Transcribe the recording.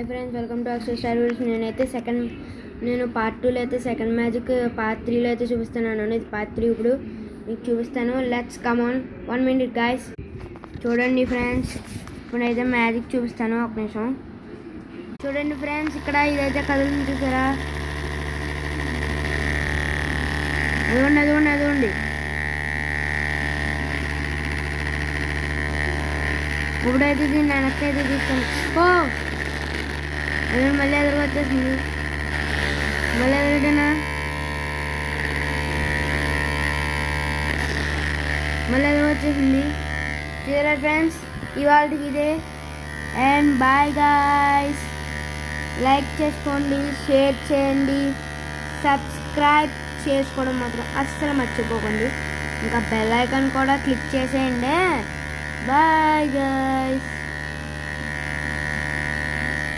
Hi friends, welcome to Akshar star videos. నేను part 2లో అయితే సెకండ్ మ్యాజిక్, పార్ట్ 3లో అయితే చూపిస్తున్నాను. ఇది పార్ట్ 3 ఇప్పుడు మీకు చూపిస్తాను. Let's come on 1 minute guys. చూడండి ఫ్రెండ్స్, ఇప్పుడైతే మ్యాజిక్ చూపిస్తాను. ఒక నిమిషం చూడండి ఫ్రెండ్స్, ఇక్కడ ఇదైతే కదులుతుంది చూసారా? అదిగోండి. ఇప్పుడైతే దీన్ని వెనక్కి అయితే తీస్తాను. మళ్ళీ ఎదురుగా వచ్చేసింది. మళ్ళీ ఎదురుటనా మళ్ళీ ఎదురుగా వచ్చేసింది. చూసారా ఫ్రెండ్స్, ఇవాళకి ఇదే. And bye guys. లైక్ చేసుకోండి, షేర్ చేయండి, సబ్స్క్రైబ్ చేసుకోవడం మాత్రం అస్సలు మర్చిపోకండి. ఇంకా బెల్ ఐకాన్ కూడా క్లిక్ చేసేయండి. Bye guys.